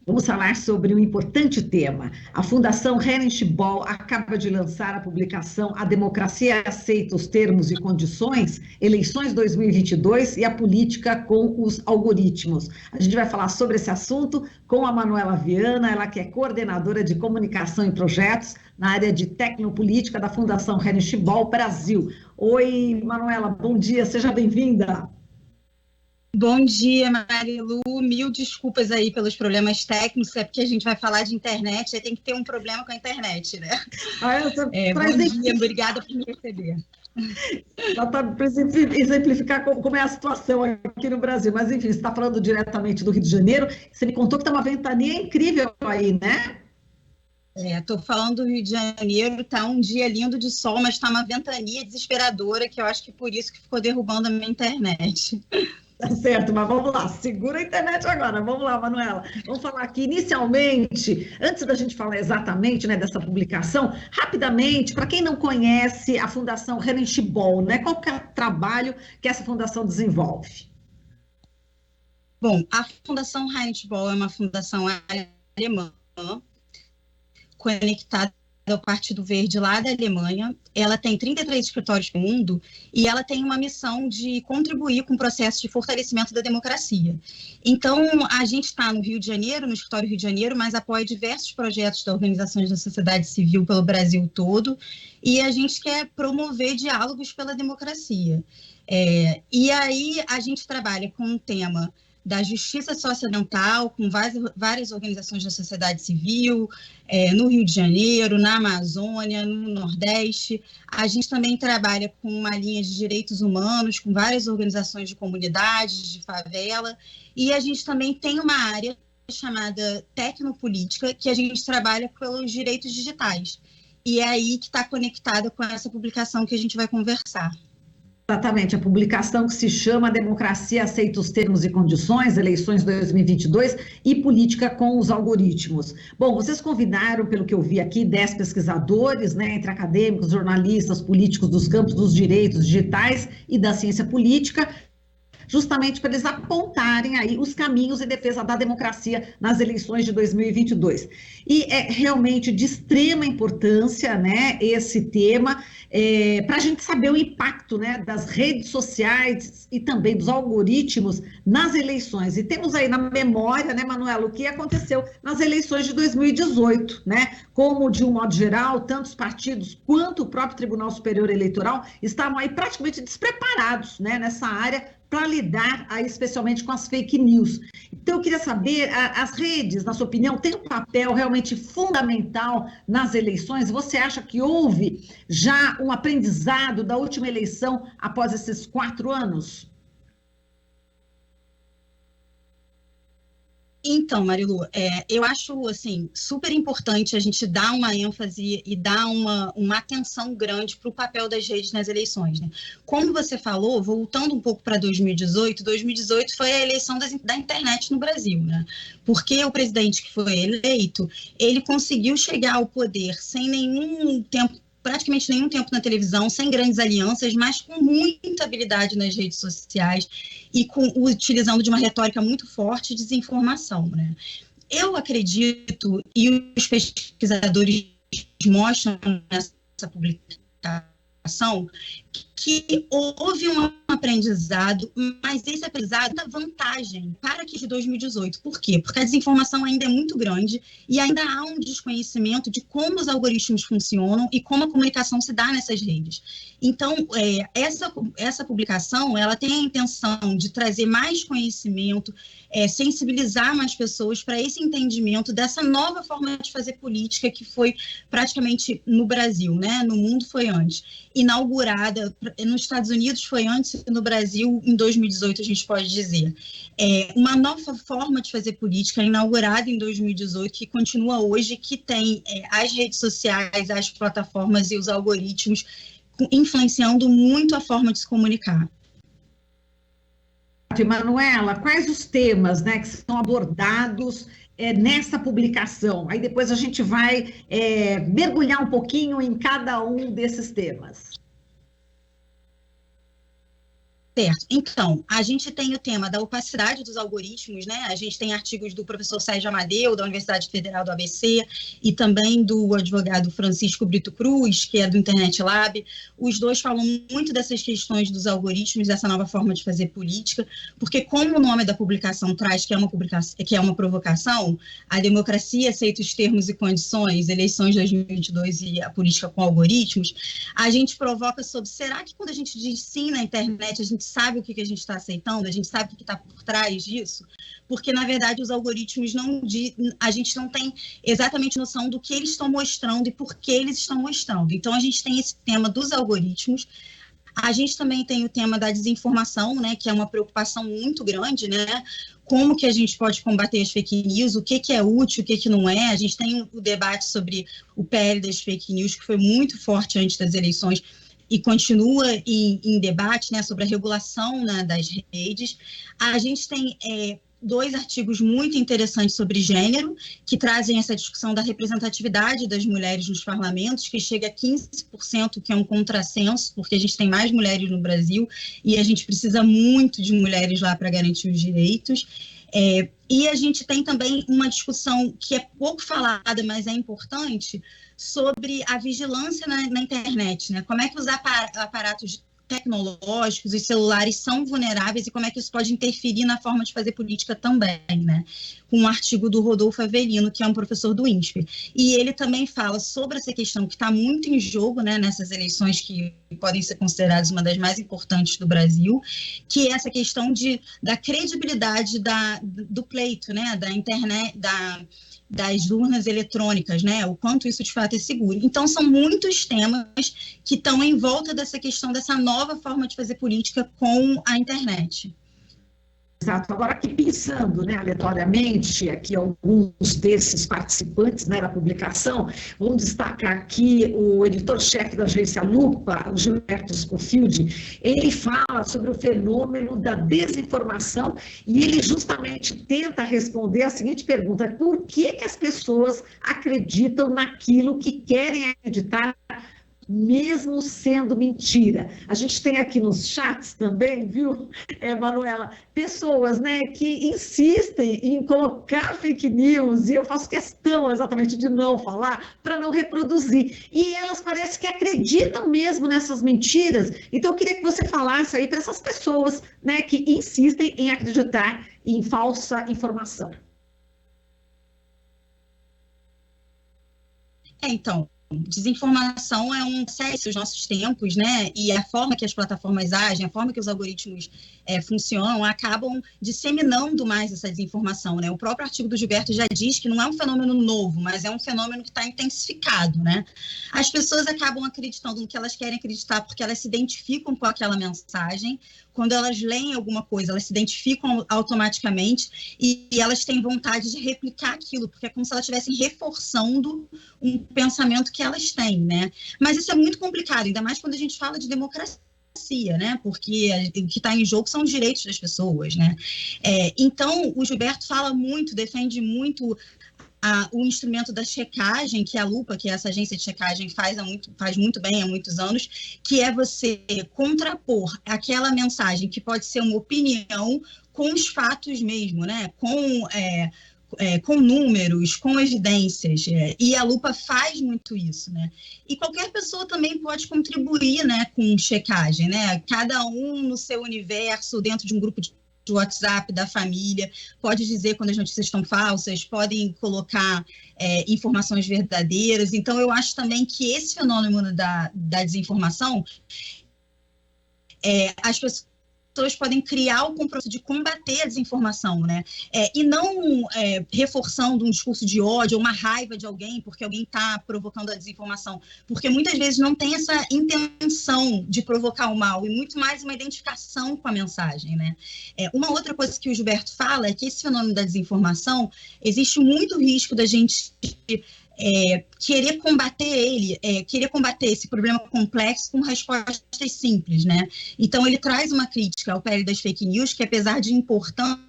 Vamos falar sobre um importante tema. A Fundação Heinrich Böll acaba de lançar a publicação A Democracia Aceita os Termos e Condições, Eleições 2022 e a Política com os Algoritmos. A gente vai falar sobre esse assunto com a Manuela Viana, ela que é coordenadora de comunicação e projetos na área de tecnopolítica da Fundação Heinrich Böll Brasil. Oi, Manuela, bom dia, seja bem-vinda. Bom dia, Marilu. Mil desculpas aí pelos problemas técnicos, é porque a gente vai falar de internet, aí tem que ter um problema com a internet, né? Bom dia, obrigada por me receber. Para exemplificar como é a situação aqui no Brasil, mas enfim, você está falando diretamente do Rio de Janeiro, você me contou que está uma ventania incrível aí, né? Estou falando do Rio de Janeiro, está um dia lindo de sol, mas está uma ventania desesperadora, que eu acho que por isso que ficou derrubando a minha internet. Tá certo, mas vamos lá, segura a internet agora, vamos lá, Manuela. Vamos falar aqui inicialmente, antes da gente falar exatamente, né, dessa publicação, rapidamente, para quem não conhece a Fundação Heinrich Böll, né, qual que é o trabalho que essa fundação desenvolve? Bom, a Fundação Heinrich Böll é uma fundação alemã, conectada ao Partido Verde lá da Alemanha. Ela tem 33 escritórios no mundo e ela tem uma missão de contribuir com o processo de fortalecimento da democracia. Então, a gente está no Rio de Janeiro, no escritório Rio de Janeiro, mas apoia diversos projetos de organizações da sociedade civil pelo Brasil todo, e a gente quer promover diálogos pela democracia. E aí a gente trabalha com um tema da justiça socioambiental, com várias organizações da sociedade civil, no Rio de Janeiro, na Amazônia, no Nordeste. A gente também trabalha com uma linha de direitos humanos, com várias organizações de comunidades, de favela, e a gente também tem uma área chamada tecnopolítica, que a gente trabalha pelos direitos digitais. E é aí que está conectada com essa publicação que a gente vai conversar. Exatamente, a publicação que se chama Democracia Aceita os Termos e Condições, Eleições 2022 e Política com os Algoritmos. Bom, vocês convidaram, pelo que eu vi aqui, 10 pesquisadores, né, entre acadêmicos, jornalistas, políticos dos campos dos direitos digitais e da ciência política, justamente para eles apontarem aí os caminhos em defesa da democracia nas eleições de 2022. E é realmente de extrema importância, né, esse tema, para a gente saber o impacto, né, das redes sociais e também dos algoritmos nas eleições. E temos aí na memória, né, Manuela, o que aconteceu nas eleições de 2018, né, como, de um modo geral, tanto os partidos quanto o próprio Tribunal Superior Eleitoral estavam aí praticamente despreparados, né, nessa área, para lidar aí, especialmente com as fake news. Então, eu queria saber, as redes, na sua opinião, têm um papel realmente fundamental nas eleições? Você acha que houve já um aprendizado da última eleição após esses 4 anos? Então, Marilu, eu acho assim, super importante a gente dar uma ênfase e dar uma atenção grande para o papel das redes nas eleições, né? Como você falou, voltando um pouco para 2018, 2018 foi a eleição da internet no Brasil, né? Porque o presidente que foi eleito, ele conseguiu chegar ao poder sem praticamente nenhum tempo na televisão, sem grandes alianças, mas com muita habilidade nas redes sociais e utilizando de uma retórica muito forte de desinformação, né? Eu acredito, e os pesquisadores mostram nessa publicação, que houve um aprendizado, mas esse aprendizado dá vantagem para que de 2018. Por quê? Porque a desinformação ainda é muito grande e ainda há um desconhecimento de como os algoritmos funcionam e como a comunicação se dá nessas redes. Então, essa publicação, ela tem a intenção de trazer mais conhecimento, sensibilizar mais pessoas para esse entendimento dessa nova forma de fazer política que foi praticamente no Brasil, né? No mundo foi antes. Inaugurada nos Estados Unidos foi antes e no Brasil em 2018, a gente pode dizer. Uma nova forma de fazer política inaugurada em 2018 que continua hoje, que tem as redes sociais, as plataformas e os algoritmos influenciando muito a forma de se comunicar. Manuela, quais os temas, né, que são abordados nessa publicação? Aí depois a gente vai mergulhar um pouquinho em cada um desses temas. Certo. Então, a gente tem o tema da opacidade dos algoritmos, né? A gente tem artigos do professor Sérgio Amadeu, da Universidade Federal do ABC, e também do advogado Francisco Brito Cruz, que é do Internet Lab. Os dois falam muito dessas questões dos algoritmos, dessa nova forma de fazer política, porque como o nome da publicação traz que é uma provocação, a democracia aceita os termos e condições, eleições 2022 e a política com algoritmos, a gente provoca sobre, será que quando a gente diz sim na internet, a gente sabe o que a gente está aceitando, a gente sabe o que está por trás disso, porque, na verdade, os algoritmos a gente não tem exatamente noção do que eles estão mostrando e por que eles estão mostrando. Então, a gente tem esse tema dos algoritmos, a gente também tem o tema da desinformação, né, que é uma preocupação muito grande, né, como que a gente pode combater as fake news, o que é útil, o que não é. A gente tem o debate sobre o PL das fake news, que foi muito forte antes das eleições, e continua em debate, né, sobre a regulação, né, das redes. A gente tem dois artigos muito interessantes sobre gênero, que trazem essa discussão da representatividade das mulheres nos parlamentos, que chega a 15%, que é um contrassenso, porque a gente tem mais mulheres no Brasil e a gente precisa muito de mulheres lá para garantir os direitos. E a gente tem também uma discussão que é pouco falada, mas é importante, sobre a vigilância na internet, né? Como é que os aparatos tecnológicos, os celulares são vulneráveis e como é que isso pode interferir na forma de fazer política também, né? Com um artigo do Rodolfo Avelino, que é um professor do INSPER. E ele também fala sobre essa questão que está muito em jogo, né, nessas eleições que podem ser consideradas uma das mais importantes do Brasil, que é essa questão da credibilidade do pleito, né, da internet, das urnas eletrônicas, né? O quanto isso de fato é seguro. Então, são muitos temas que estão em volta dessa questão dessa nova forma de fazer política com a internet. Exato. Agora, aqui pensando, né, aleatoriamente, aqui alguns desses participantes, né, da publicação, vamos destacar aqui o editor-chefe da agência Lupa, o Gilberto Scofield. Ele fala sobre o fenômeno da desinformação e ele justamente tenta responder a seguinte pergunta: por que as pessoas acreditam naquilo que querem acreditar, mesmo sendo mentira? A gente tem aqui nos chats também, viu, Manuela, pessoas, né, que insistem em colocar fake news, e eu faço questão exatamente de não falar, para não reproduzir, e elas parecem que acreditam mesmo nessas mentiras. Então eu queria que você falasse aí para essas pessoas, né, que insistem em acreditar em falsa informação. Então, desinformação é um processo dos nossos tempos, né? E a forma que as plataformas agem, a forma que os algoritmos funcionam, acabam disseminando mais essa desinformação, né? O próprio artigo do Gilberto já diz que não é um fenômeno novo, mas é um fenômeno que está intensificado, né? As pessoas acabam acreditando no que elas querem acreditar porque elas se identificam com aquela mensagem. Quando elas leem alguma coisa, elas se identificam automaticamente e elas têm vontade de replicar aquilo, porque é como se elas estivessem reforçando um pensamento que elas têm, né? Mas isso é muito complicado, ainda mais quando a gente fala de democracia, né? Porque o que está em jogo são os direitos das pessoas, né? Então, o Gilberto fala muito, defende muito o instrumento da checagem, que a Lupa, que é essa agência de checagem, faz muito bem há muitos anos, que é você contrapor aquela mensagem que pode ser uma opinião com os fatos mesmo, né? Com números, com evidências, e a Lupa faz muito isso, né? E qualquer pessoa também pode contribuir, né, com checagem, né? Cada um no seu universo, dentro de um grupo de WhatsApp da família, pode dizer quando as notícias estão falsas, podem colocar informações verdadeiras. Então, eu acho também que esse fenômeno da desinformação, as pessoas podem criar o compromisso de combater a desinformação, né? E não reforçando um discurso de ódio ou uma raiva de alguém porque alguém está provocando a desinformação, porque muitas vezes não tem essa intenção de provocar o mal, e muito mais uma identificação com a mensagem, né? Uma outra coisa que o Gilberto fala é que esse fenômeno da desinformação, existe muito risco da gente querer combater esse problema complexo com respostas simples, né? Então, ele traz uma crítica ao PL das fake news, que apesar de importante,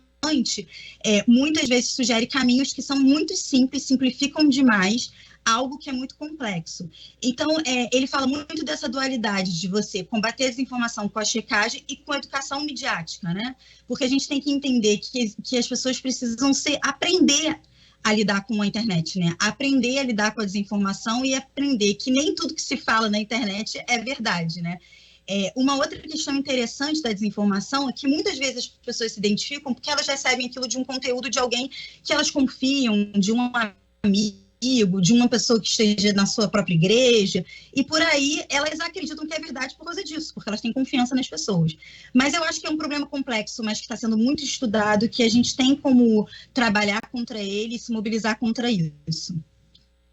muitas vezes sugere caminhos que são muito simples, simplificam demais algo que é muito complexo. Então, ele fala muito dessa dualidade de você combater a desinformação com a checagem e com a educação midiática, né? Porque a gente tem que entender que as pessoas precisam aprender a lidar com a internet, né? Aprender a lidar com a desinformação e aprender que nem tudo que se fala na internet é verdade, né? Uma outra questão interessante da desinformação é que muitas vezes as pessoas se identificam porque elas recebem aquilo de um conteúdo de alguém que elas confiam, de um amigo, de uma pessoa que esteja na sua própria igreja, e por aí elas acreditam que é verdade por causa disso, porque elas têm confiança nas pessoas. Mas eu acho que é um problema complexo, mas que está sendo muito estudado, que a gente tem como trabalhar contra ele e se mobilizar contra isso.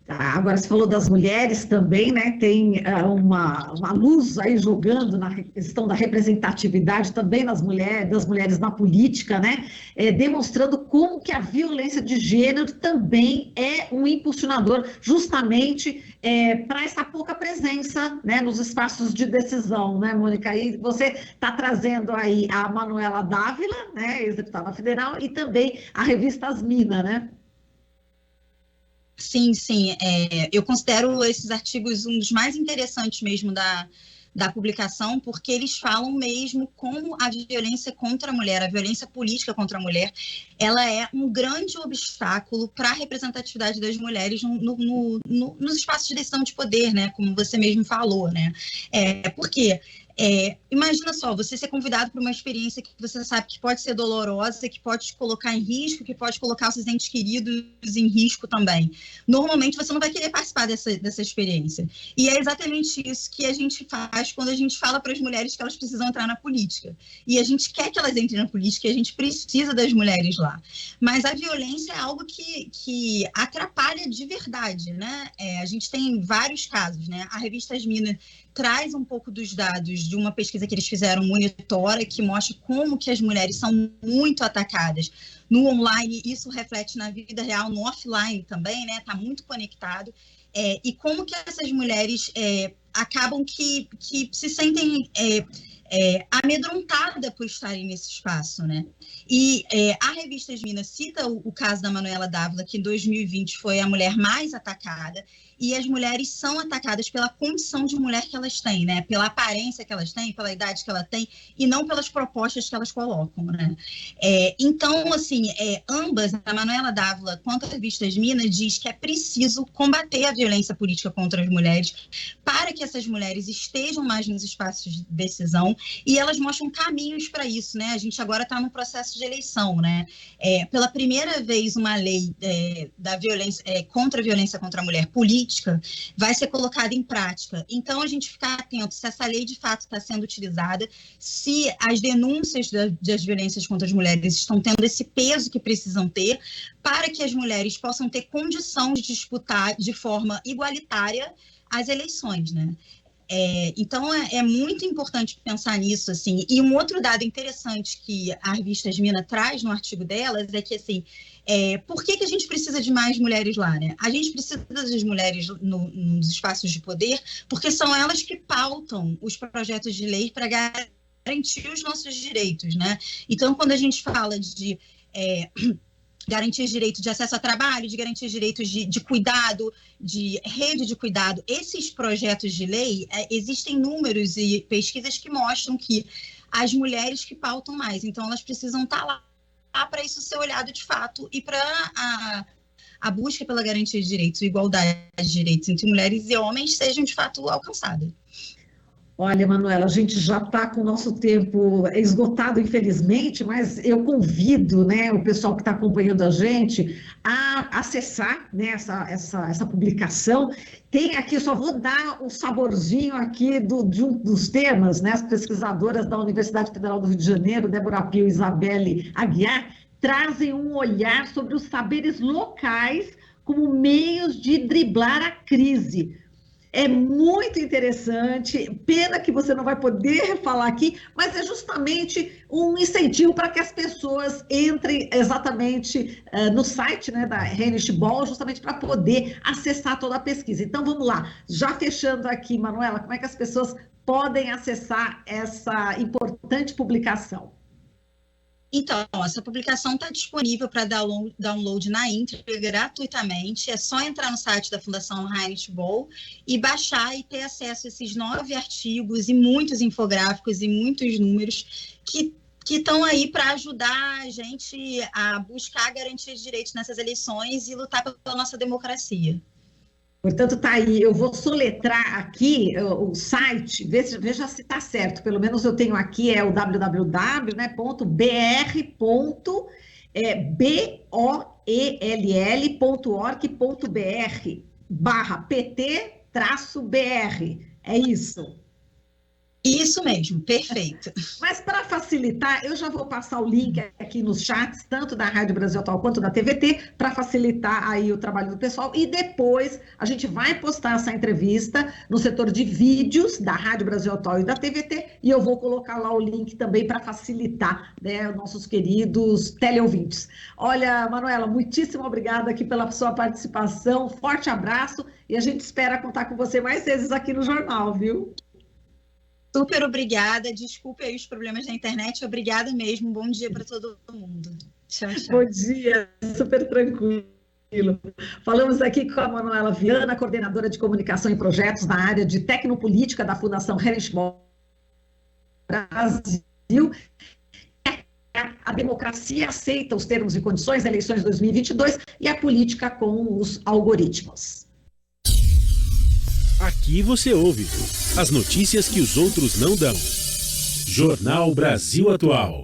Agora, você falou das mulheres também, né? Tem uma luz aí jogando na questão da representatividade também das mulheres na política, né? Demonstrando como que a violência de gênero também é um impulsionador justamente para essa pouca presença, né, nos espaços de decisão, né, Mônica? E você está trazendo aí a Manuela Dávila, né, ex-deputada federal, e também a revista Asmina, né? Sim, sim. Eu considero esses artigos um dos mais interessantes mesmo da publicação, porque eles falam mesmo como a violência contra a mulher, a violência política contra a mulher, ela é um grande obstáculo para a representatividade das mulheres nos espaços de decisão de poder, né? Como você mesmo falou, né? Porque imagina só, você ser convidado para uma experiência que você sabe que pode ser dolorosa, que pode te colocar em risco, que pode colocar os seus entes queridos em risco também. Normalmente você não vai querer participar dessa experiência. E é exatamente isso que a gente faz quando a gente fala para as mulheres que elas precisam entrar na política. E a gente quer que elas entrem na política e a gente precisa das mulheres lá. Mas a violência é algo que atrapalha de verdade, né? A gente tem vários casos, né? A revista Asmina traz um pouco dos dados de uma pesquisa que eles fizeram, Monitora, que mostra como que as mulheres são muito atacadas. No online, isso reflete na vida real, no offline também, né? Está muito conectado. E como que essas mulheres acabam que se sentem amedrontadas por estarem nesse espaço, né? E a revista Asmina cita o caso da Manuela Dávila, que em 2020 foi a mulher mais atacada, e as mulheres são atacadas pela condição de mulher que elas têm, né? Pela aparência que elas têm, pela idade que ela tem, e não pelas propostas que elas colocam, né? Então, assim, ambas, a Manuela Dávila quanto a revista Asmina, diz que é preciso combater a violência política contra as mulheres para que essas mulheres estejam mais nos espaços de decisão, e elas mostram caminhos para isso, né? A gente agora está no processo de eleição, né? Pela primeira vez, uma lei da violência, contra a violência contra a mulher política vai ser colocada em prática. Então, a gente ficar atento se essa lei de fato está sendo utilizada, se as denúncias das violências contra as mulheres estão tendo esse peso que precisam ter, para que as mulheres possam ter condição de disputar de forma igualitária as eleições, né? Então, é muito importante pensar nisso, assim. E um outro dado interessante que a revista Asmina traz no artigo delas é que, assim, por que a gente precisa de mais mulheres lá, né? A gente precisa das mulheres nos espaços de poder, porque são elas que pautam os projetos de lei para garantir os nossos direitos, né? Então, quando a gente fala de garantir direito de acesso a trabalho, de garantir direitos de cuidado, de rede de cuidado, esses projetos de lei, existem números e pesquisas que mostram que as mulheres que pautam mais, então elas precisam estar lá para isso ser olhado de fato e para a busca pela garantia de direitos, igualdade de direitos entre mulheres e homens sejam de fato alcançadas. Olha, Manuela, a gente já está com o nosso tempo esgotado, infelizmente, mas eu convido, né, o pessoal que está acompanhando a gente a acessar, né, essa publicação. Tem aqui, só vou dar um saborzinho aqui de um dos temas, né, as pesquisadoras da Universidade Federal do Rio de Janeiro, Débora Pio e Isabelle Aguiar, trazem um olhar sobre os saberes locais como meios de driblar a crise. É muito interessante, pena que você não vai poder falar aqui, mas é justamente um incentivo para que as pessoas entrem exatamente no site, né, da Heinrich Böll, justamente para poder acessar toda a pesquisa. Então, vamos lá, já fechando aqui, Manuela, como é que as pessoas podem acessar essa importante publicação? Então, essa publicação está disponível para download na íntegra gratuitamente. É só entrar no site da Fundação Heinrich Böll e baixar e ter acesso a esses 9 artigos e muitos infográficos e muitos números que estão aí para ajudar a gente a buscar garantir direitos nessas eleições e lutar pela nossa democracia. Portanto, tá aí, eu vou soletrar aqui o site, veja se está certo, pelo menos eu tenho aqui, é o www, né, boell.pt/pt-br, é isso. Isso mesmo, perfeito. Mas para facilitar, eu já vou passar o link aqui nos chats, tanto da Rádio Brasil Atual quanto da TVT, para facilitar aí o trabalho do pessoal. E depois a gente vai postar essa entrevista no setor de vídeos da Rádio Brasil Atual e da TVT, e eu vou colocar lá o link também para facilitar, né, os nossos queridos teleouvintes. Olha, Manuela, muitíssimo obrigada aqui pela sua participação, forte abraço, e a gente espera contar com você mais vezes aqui no jornal, viu? Super obrigada, desculpe aí os problemas da internet, obrigada mesmo, bom dia para todo mundo. Tchau, tchau. Bom dia, super tranquilo. Falamos aqui com a Manuela Viana, coordenadora de comunicação e projetos na área de tecnopolítica da Fundação Heinrich Böll Brasil. A democracia aceita os termos e condições da eleições de 2022 e a política com os algoritmos. Aqui você ouve as notícias que os outros não dão. Jornal Brasil Atual.